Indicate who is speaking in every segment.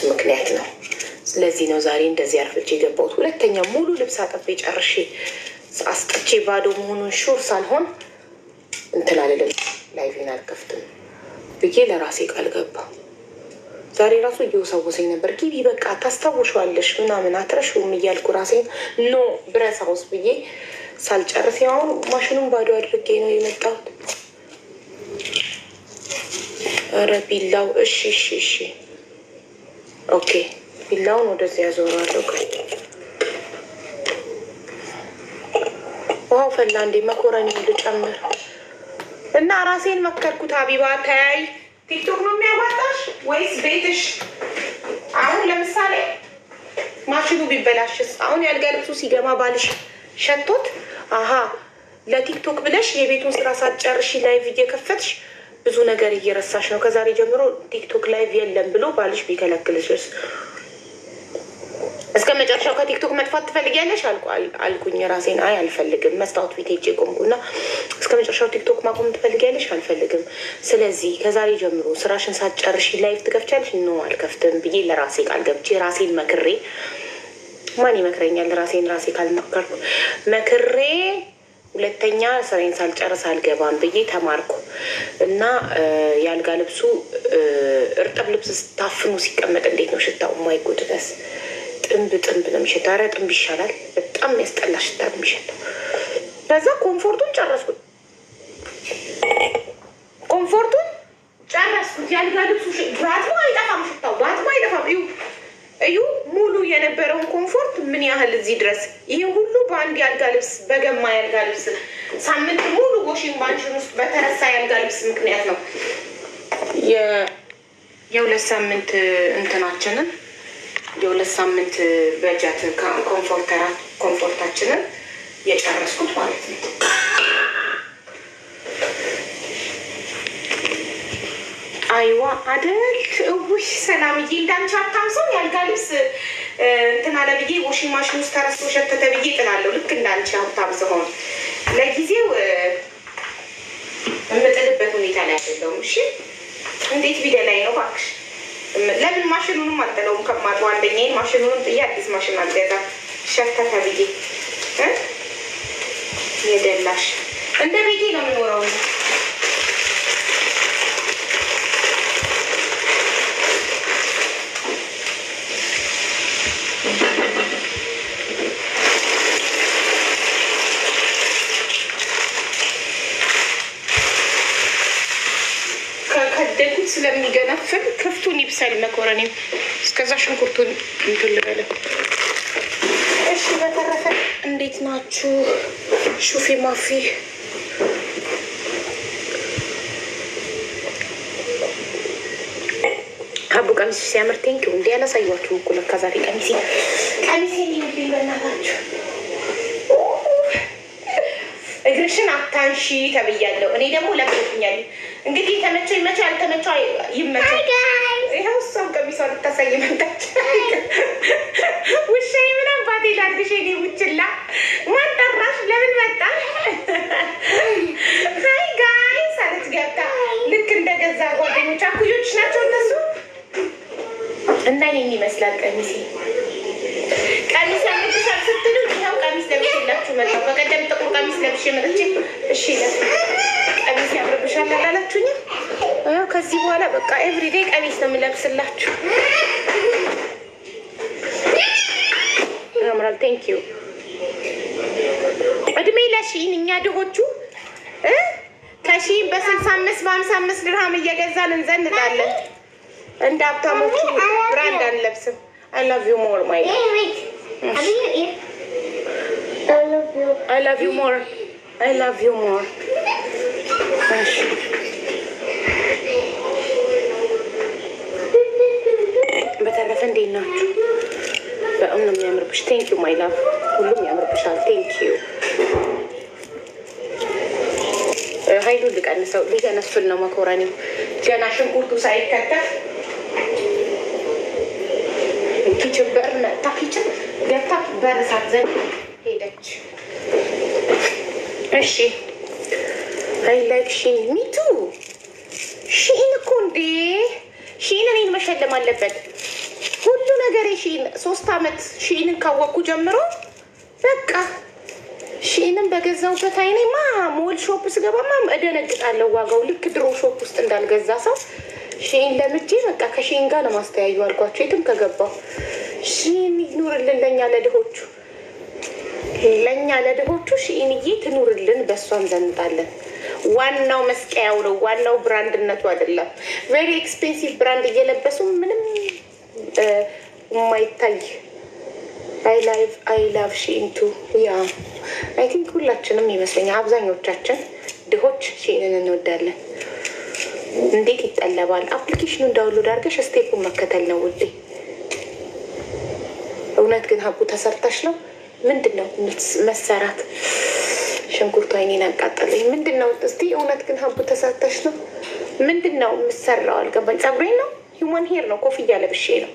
Speaker 1: ምክንያት ነው። ስለዚህ ነው ዛሬ እንደዚህ አርፍጄ የገባሁት። ሁለተኛ ሙሉ ልብስ አጥቤ ጨርሼ አስጥቼ ባዶ መሆኑን ሹር ሳልሆን እንትን አልልም፣ ላይቬን አልከፍትም ብዬ ለራሴ ቃል ገባ። ዛሬ ራሱ እየወሰወሰኝ ነበር። ግቢ በቃ ታስታውሻለሽ ምናምን አትረሺውም እያልኩ ራሴን ኖ ብረሳ ውስጥ ብዬ ሳልጨርስ ያው ማሽኑን ባዶ አድርጌ ነው የመጣሁት። ኧረ ቢላው እሺ ኦኬ፣ ቢላውን ወደዚህ ያዞራለሁ። ውሃው ፈላ እንዴ? መኮረኒ ልጨምር እና ራሴን መከርኩት። ሀቢባ ተያይ፣ ቲክቶክ ነው የሚያዋጣሽ ወይስ ቤትሽ? አሁን ለምሳሌ ማሽኑ ቢበላሽስ? አሁን ያልጋ ልብሱ ሲገማ ባልሽ ሸቶት አሀ ለቲክቶክ ብለሽ የቤቱን ስራ ሳትጨርሺ ላይቭ እየከፈትሽ ብዙ ነገር እየረሳሽ ነው። ከዛሬ ጀምሮ ቲክቶክ ላይቭ የለም ብሎ ባልሽ ቢከለክልሽስ? እስከ መጨረሻው ከቲክቶክ መጥፋት ትፈልጊያለሽ አልኩኝ ራሴን። አይ አልፈልግም። መስታወት ቤት ሄጄ ቆምኩና እስከ መጨረሻው ቲክቶክ ማቆም ትፈልጊያለሽ? አልፈልግም። ስለዚህ ከዛሬ ጀምሮ ስራሽን ሳትጨርሺ ላይቭ ትከፍቻለሽ? ኖ አልከፍትም ብዬ ለራሴ ቃል ገብቼ ራሴን መክሬ፣ ማን ይመክረኛል? ራሴ ካልመከርኩ መክሬ ሁለተኛ ስራዬን ሳልጨርስ አልገባም ብዬ ተማርኩ እና የአልጋ ልብሱ እርጥብ ልብስ ታፍኖ ሲቀመጥ እንዴት ነው ሽታው? ማይ ጉድነስ ጥንብ ነው የሚሸተው። ኧረ ጥንብ ይሻላል። በጣም የሚያስጠላ ሽታ ነው የሚሸተው። ከዛ ኮምፎርቱን ጨረስኩት። የአልጋ ልብሱ ባትሞ አይጠፋም፣ ሽታው ባትሞ አይጠፋም። እዩ ሙሉ የነበረውን ኮምፎርት ምን ያህል እዚህ ድረስ። ይሄ ሁሉ በአንድ የአልጋ ልብስ በገማ የአልጋ ልብስ ሳምንት ሙሉ ዋሽንግ ማሽን ውስጥ በተረሳ የአልጋ ልብስ ምክንያት ነው የሁለት ሳምንት እንትናችንን የሁለት ሳምንት በጃት ኮምፎርታችንን የጨረስኩት ማለት ነው። አይዋ አደል ውሽ ሰላምዬ፣ እንዳንቺ ሀብታም ሰው የአልጋ ልብስ እንትን አለ ብዬ ዋሽንግ ማሽን ውስጥ ተረስቶ ሸተተ ብዬ ጥላለሁ። ልክ እንዳንቺ ሀብታም ስሆን ለጊዜው የምጥልበት ሁኔታ ላይ አይደለሁም። እሺ እንዴት ቢደላይ ነው እባክሽ። ለምን ማሽኑንም አልጥለውም ከማጥዋ አንደኛዬን ማሽኑንም ጥዬ አዲስ ማሽን አልገዛም። ሸተተ ብዬ የደላሽ እንደ ቤቴ ነው የምኖረው። ከደጉት ስለሚገነፍል ክፍቱን ይብሳል መኮረኒው። እስከዛ ሽንኩርቱን እንትን ልበለ። እሺ በተረፈ እንዴት ናችሁ? ሹፊ ማፊ ሀቡ ቀሚስ ሲያምር ቴንኪው። እንዲ ያላሳያችሁ እኮ ለካ ዛሬ ቀሚሴ ይምልኝ በእናታችሁ። እግርሽን አታንሺ ተብያለሁ። እኔ ደግሞ ለብኛል። እንግዲህ ተመቸኝ መቼ ያልተመቸው ይመቸኝ። ይኸው እሷም ቀሚሷ ልታሳይ መጣች። ውሻዬ ምን አባቴ ላድርግሽ? እኔ ውችላ ማን ጠራሽ? ለምን መጣ? ሀይ ጋይስ አለች ገብታ። ልክ እንደገዛ ጓደኞች አኩዮች ናቸው እነሱ። እና ይህን ይመስላል ቀሚሴ። ቀሚስ ያምርብሻል ስትሉ ይኸው ቀሚስ ለብሼላችሁ መጣሁ። በቀደም ጥቁር ቀሚስ ለብሼ መጥቼ እሺ ቀሚስ ያምርብሻል አላላችሁኝም? ከዚህ በኋላ በቃ ኤቭሪዴይ ቀሚስ ነው የምለብስላችሁ። ያምራል። ቴንኪዩ። እድሜ ለሺን። እኛ ድሆቹ ከሺን በ65 በ55 ድርሃም እየገዛን እንዘንጣለን። እንደ ሀብታሞቹ ብራንድ አንለብስም። I love you more, my love. I love you more. I love you more. በተረፈ እንዴት ናችሁ? በጣም ነው የሚያምርብሽ። ቴንክ ዩ ማይ ላቭ። ሁሉም ያምርብሻል። ቴንክ ዩ። ሀይሉን ልቀንሰው። ሊገነፍል ነው መኮረኒው ገና ሽንኩርቱ ሳይከተፍ። ኪችን በር መጣ። ኪችን ገብታ በር ሳትዘን ሄደች። እሺ አይ ላይክ ሺን ሚቱ። ሺን እኮ እንዴ ሺን እኔን መሸለም አለበት። ሁሉ ነገር ሺን 3 አመት ሺንን ካወቅኩ ጀምሮ በቃ ሺንን በገዛውበት አይኔማ ሞል ሾፕ ስገባማ እደነግጣለሁ። ዋጋው ልክ ድሮ ሾፕ ውስጥ እንዳልገዛ ሰው ሺን ለምጄ በቃ ከሺን ጋር ነው ማስተያዩ አልኳቸው። የትም ከገባው ሺን ይኑርልን ለእኛ ለድሆቹ ሺንዬ ትኑርልን። በእሷ እንዘንጣለን። ዋናው መስቀያው ነው። ዋናው ብራንድነቱ አይደለም። ቬሪ ኤክስፔንሲቭ ብራንድ እየለበሱ ምንም የማይታይ አይ ላቭ ሺንቱ ያ አይ ቲንክ ሁላችንም ይመስለኛል። አብዛኞቻችን ድሆች ሺንን እንወዳለን። እንዴት ይጠለባል! አፕሊኬሽኑን ዳውንሎድ አድርገሽ ስቴፑን መከተል ነው ውዴ። እውነት ግን ሀቡ ተሰርተሽ ነው? ምንድን ነው መሰራት? ሽንኩርቱ አይኔን አቃጠለኝ። ምንድን ነው እስቲ? እውነት ግን ሀቡ ተሰርተሽ ነው? ምንድን ነው የምሰራው? አልገባኝ። ፀጉሬን ነው? ሂውማን ሄር ነው? ኮፍያ ለብሼ ነው?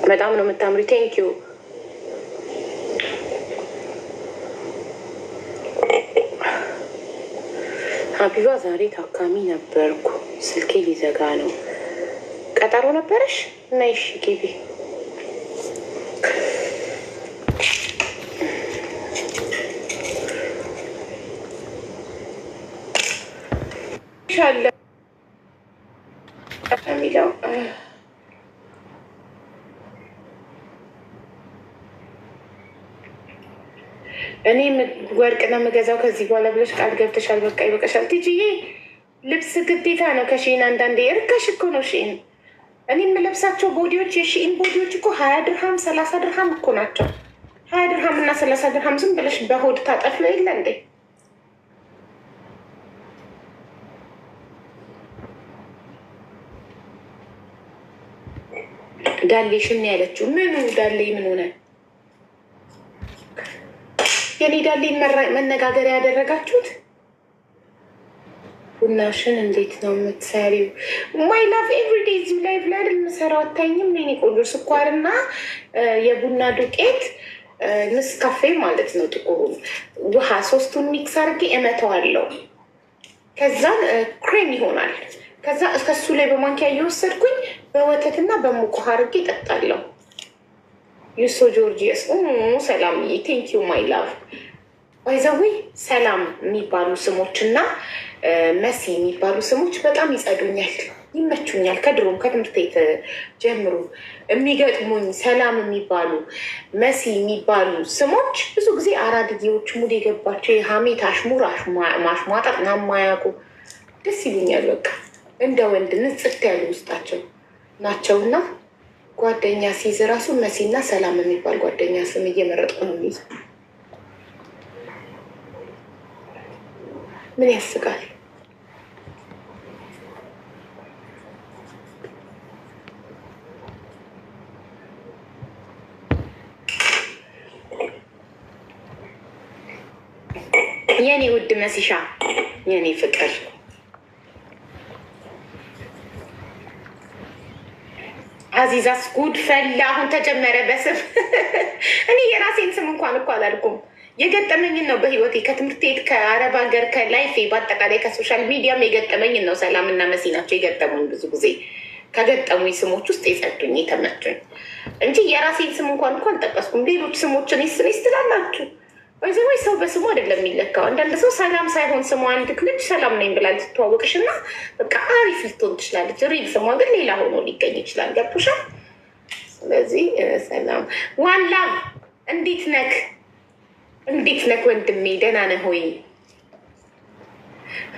Speaker 1: በጣም ነው የምታምሪ። ቴንኪዩ። ሀቢባ ዛሬ ታካሚ ነበርኩ። ስልኬ ሊዘጋ ነው። ቀጠሮ ነበረሽ? እና ይሽ ጌቢ ሻለ ሚለው እኔ ወርቅ ነው የምገዛው ከዚህ በኋላ ብለሽ ቃል ገብተሻል። በቃ ይበቃሻል ትጅዬ። ልብስ ግዴታ ነው ከሺን። አንዳንዴ ርካሽ እኮ ነው ሺን። እኔ የምለብሳቸው ቦዲዎች የሺን ቦዲዎች እኮ 20 ድርሃም 30 ድርሃም እኮ ናቸው። 20 ድርሃም እና 30 ድርሃም ዝም ብለሽ በሆድ ታጠፍለ የለ እንዴ? ዳሌሽን ያለችው ምኑ ዳሌ ምን ሆነ? የኔ ዳሌ መነጋገሪያ ያደረጋችሁት። ቡናሽን እንዴት ነው የምትሰሪው? ማይ ላቭ ኤቭሪዴይ እዚሁ ላይቭ ላይ የምሰራው አታኝም? የኔ ቆንጆ ስኳርና የቡና ዱቄት ንስካፌ ማለት ነው ጥቁሩ ውሃ፣ ሶስቱን ሚክስ አድርጌ እመተዋለሁ። ከዛን ክሬም ይሆናል። ከዛ እስከሱ ላይ በማንኪያ እየወሰድኩኝ በወተትና በሙቅ ውሃ አድርጌ እጠጣለሁ። ዩሶ ጆርጂየስ ሰላምዬ፣ ቴንኪዩ ማይ ላቭ። ባይዘዌ ሰላም የሚባሉ ስሞች እና መሲ የሚባሉ ስሞች በጣም ይጸዱኛል፣ ይመቹኛል። ከድሮም ከትምህርት ቤት ጀምሮ የሚገጥሙኝ ሰላም የሚባሉ መሲ የሚባሉ ስሞች ብዙ ጊዜ አራድጌዎች ሙድ የገባቸው የሀሜት አሽሙር ማሽሟጠጥ ና ማያውቁ ደስ ይሉኛል። በቃ እንደ ወንድ ንጽት ያሉ ውስጣቸው ናቸውና ጓደኛ ሲይዝ ራሱ መሲና ሰላም የሚባል ጓደኛ ስም እየመረጥኩ ነው የሚይዝ። ምን ያስቃል? የኔ ውድ መሲሻ፣ የኔ ፍቅር አዚዛስ ጉድ ፈላ። አሁን ተጀመረ በስም እኔ የራሴን ስም እንኳን እኮ አላልኩም። የገጠመኝን ነው በህይወቴ ከትምህርት ቤት ከአረብ ሀገር ከላይፌ በአጠቃላይ ከሶሻል ሚዲያም የገጠመኝን ነው። ሰላምና መሲ ናቸው የገጠሙኝ። ብዙ ጊዜ ከገጠሙኝ ስሞች ውስጥ የጸዱኝ የተመቹኝ እንጂ የራሴን ስም እንኳን እኮ አልጠቀስኩም። ሌሎች ስሞችን ስኔስ ትላላችሁ ወይ ሰው በስሙ አይደለም የሚለካው። አንዳንድ ሰው ሰላም ሳይሆን ስሙ አንድ ልጅ ሰላም ነኝ ብላ ልትተዋወቅሽ እና በቃ አሪፍ ልትሆን ትችላለች። ሪል ስሟ ግን ሌላ ሆኖ ሊገኝ ይችላል። ገብቶሻል? ስለዚህ ሰላም ዋላ። እንዴት ነክ ወንድሜ? ደህና ነህ ሆይ?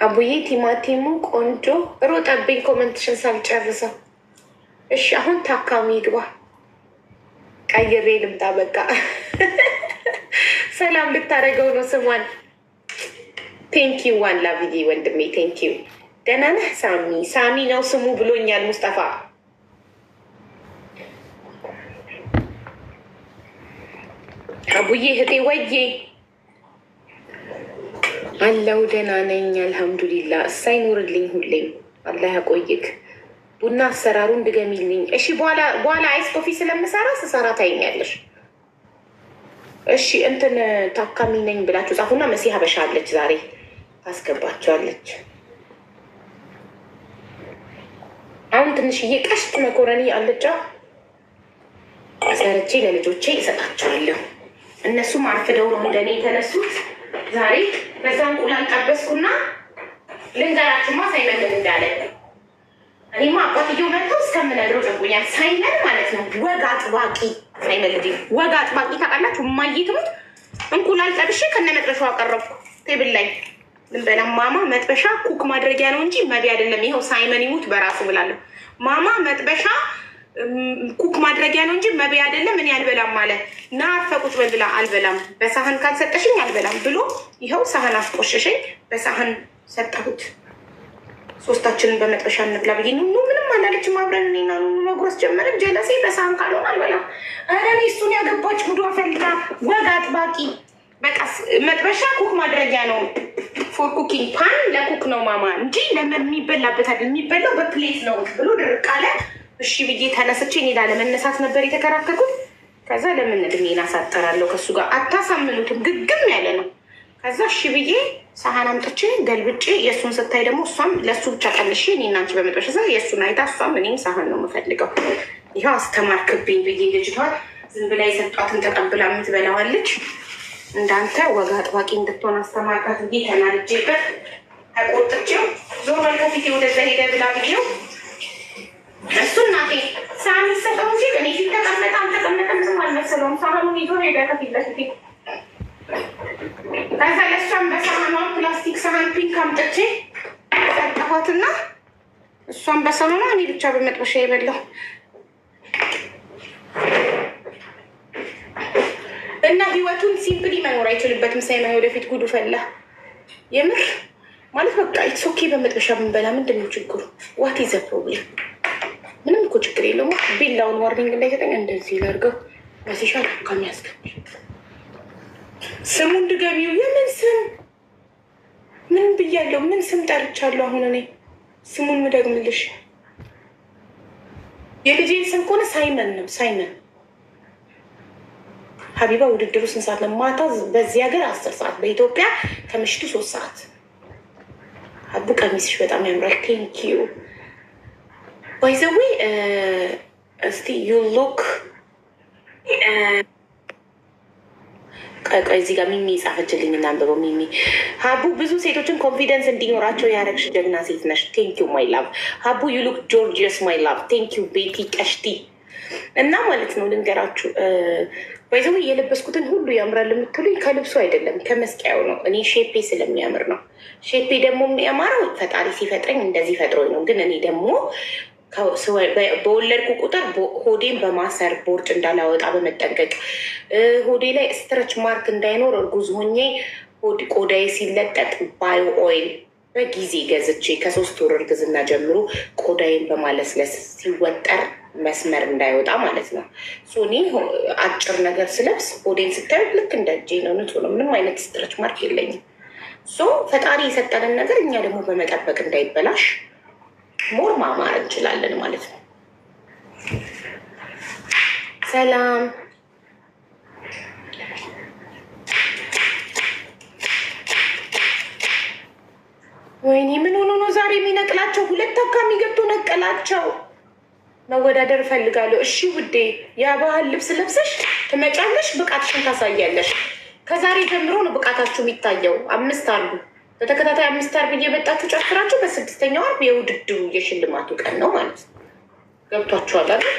Speaker 1: አቡዬ ቲማቲሙ ቆንጆ ሮጠብኝ ኮመንትሽን ሳልጨርሰው። እሺ አሁን ታካሚ ግባ፣ ቀይሬ ልምጣ። በቃ ሰላም ልታደርገው ነው ስሟን። ቴንኪዩ ዋን ላቪዬ ወንድሜ ቴንኪዩ። ደህና ነህ? ሳሚ ነው ስሙ ብሎኛል ሙስጠፋ። አቡዬ እህቴ ወዬ አለው። ደህና ነኝ አልሐምዱሊላ። እሳይ ኑርልኝ ሁሌም አላህ ያቆይክ። ቡና አሰራሩን ድገሚልኝ እሺ። በኋላ አይስ ኮፊ ስሰራ ታይኛለሽ። እሺ እንትን ታካሚ ነኝ ብላችሁ ጻፉና መሲ ሀበሻ አለች ዛሬ ታስገባቸዋለች። ትንሽዬ ቀሽት መኮረኒ አልጫ ሰርቼ ለልጆቼ ይሰጣቸዋለሁ። እነሱም አርፍደው ነው እንደኔ የተነሱት ዛሬ። በዛ እንቁላል ጠበስኩና ልንገራችሁማ ሳይመን እንዳለ እኔማ አባትየው መጥተው እስከምነግረው ጨንቆኛል። ሳይመን ማለት ነው ወግ አጥባቂ ሳይመን ልጅ ወግ አጥባቂ ታውቃላችሁ። ማየትሙት እንቁላል ጠብሼ ከነ መጥበሻው አቀረብኩ ቴብል ላይ ልንበላ። ማማ መጥበሻ ኩክ ማድረጊያ ነው እንጂ መቢ አይደለም። ይኸው ሳይመን ይሙት በራሱ ብላለሁ። ማማ መጥበሻ ኩክ ማድረጊያ ነው እንጂ መቢ አይደለም። እኔ አልበላም አለ። ና አፈቁት በልብላ አልበላም፣ በሳህን ካልሰጠሽኝ አልበላም ብሎ ይኸው ሳህን አስቆሸሸኝ። በሳህን ሰጠሁት። ሶስታችንን በመጥበሻ እንብላ ብዬ ኑ ምንም አላለችም። አብረን እኔና መጉረስ ጀመርን። ጀለሴ በሳህን ካልሆን አልበላም። ኧረ እኔ እሱን ያገባች ጉዷ ፈልጋ ወግ አጥባቂ። በቃ መጥበሻ ኩክ ማድረጊያ ነው፣ ፎር ኩኪንግ ፓን ለኩክ ነው ማማ እንጂ የሚበላበት አይደል። የሚበላው በፕሌት ነው ብሎ ድርቅ አለ። እሺ ብዬ ተነስቼ እኔ ላለመነሳት ነበር የተከራከርኩት። ከዛ ለምን እድሜን አሳጠራለሁ ከሱ ጋር አታሳምኑትም፣ ግግም ያለ ነው። ከዛ እሺ ብዬ ሳህን አምጥቼ ገልብጬ የእሱን ስታይ ደግሞ እሷም ለእሱ ብቻ ቀንሼ እኔ እና አንቺ በመጥበሻ የእሱን አይታ እሷም እኔም ሳህን ነው የምፈልገው። ይኸው አስተማርክብኝ ብዬ ልጅቷ ዝም ብላ የሰጧትን ተቀብላ የምትበላዋለች። እንዳንተ ወግ አጥባቂ እንድትሆን አስተማርካት ብዬ ተናድጄበት ተቆጥቼው ዞር በል ከፊቴ ወደዛ ሄደ ብላ ብዬው እሱ እናቴ ሳህን ይሰጠው እንጂ እኔ ፊት ተቀመጠ አልተቀመጠም ዝም አልመሰለውም። ሳህኑን ይዞ ሄደ ከፊት ለፊቴ። ከዛ ለእሷም በሳህኗ ፕላስቲክ ሳህን ፒንክ አምጥቼ ሰጠኋትና እሷም በሳህኗ እኔ ብቻ በመጥበሻ የበላሁ እና ህይወቱን ሲምፕሊ መኖር አይችልበትም። ሳይመን ወደፊት ጉዱ ፈላ። የምር ማለት በቃ ኢትስ ኦኬ በመጥበሻ ብንበላ ምንድን ነው ችግሩ? ዋት ኢዝ ፕሮብሌም? ምንም እኮ ችግር የለውም። ቢላውን ዋርኒንግ እንዳይሰጠኝ እንደዚህ ላድርገው። በሲሻ ከሚያስገብል ስሙ እንድገቢው። የምን ስም ምን ብያለሁ? ምን ስም ጠርቻለሁ? አሁን እኔ ስሙን ምደግምልሽ የልጄን ስም ከሆነ ሳይመን ነው። ሳይመን ሀቢባ ውድድሩ ስንት ሰዓት ነው? ማታ በዚህ ሀገር 10 ሰዓት፣ በኢትዮጵያ ከምሽቱ 3 ሰዓት። አቡ ቀሚስሽ በጣም ያምራል። ቴንኪዩ ባይዘዌ እስቲ ዩ ሉክ ቆይ እዚህ ጋር ሚሚ ጻፈችልኝ እና አንብበው። ሚሚ ሀቡ ብዙ ሴቶችን ኮንፊደንስ እንዲኖራቸው ያደረግሽ ጀግና ሴት ነሽ። ቴንኪዩ ማይ ላቭ ሀቡ ዩ ሉክ ጆርጂየስ ማይ ላቭ። ቴንኪዩ ቤቲ ቀሽቲ። እና ማለት ነው ልንገራችሁ ባይዘዌ የለበስኩትን ሁሉ ያምራል የምትሉኝ ከልብሱ አይደለም ከመስቀያው ነው። እኔ ሼፔ ስለሚያምር ነው። ሼፔ ደግሞ የሚያማረው ፈጣሪ ሲፈጥረኝ እንደዚህ ፈጥሮኝ ነው። ግን እኔ ደግሞ በወለድኩ ቁጥር ሆዴን በማሰር ቦርጭ እንዳላወጣ በመጠንቀቅ ሆዴ ላይ ስትረች ማርክ እንዳይኖር እርጉዝ ሆኜ ቆዳዬ ሲለጠጥ ባዮ ኦይል በጊዜ ገዝቼ ከ3 ወር እርግዝና ጀምሮ ቆዳዬን በማለስለስ ሲወጠር መስመር እንዳይወጣ ማለት ነው። እኔ አጭር ነገር ስለብስ ሆዴን ስታዩ ልክ እንደ እጄ ነው፣ ንጹህ ነው። ምንም አይነት ስትረች ማርክ የለኝም። ፈጣሪ የሰጠንን ነገር እኛ ደግሞ በመጠበቅ እንዳይበላሽ ሞር ማማር እንችላለን ማለት ነው። ሰላም ወይኔ ምን ሆኖ ነው ዛሬ የሚነቅላቸው? 2 ታካሚ ገብቶ ነቀላቸው። መወዳደር እፈልጋለሁ። እሺ ውዴ፣ የባህል ልብስ ለብሰሽ ትመጫለሽ፣ ብቃትሽን ታሳያለሽ። ከዛሬ ጀምሮ ነው ብቃታችሁ የሚታየው። 5 አርብ በተከታታይ 5 አርብ እየመጣችሁ ጨፍራችሁ፣ በ6ኛው አርብ የውድድሩ የሽልማቱ ቀን ነው ማለት ነው። ገብቷችኋል አይደል?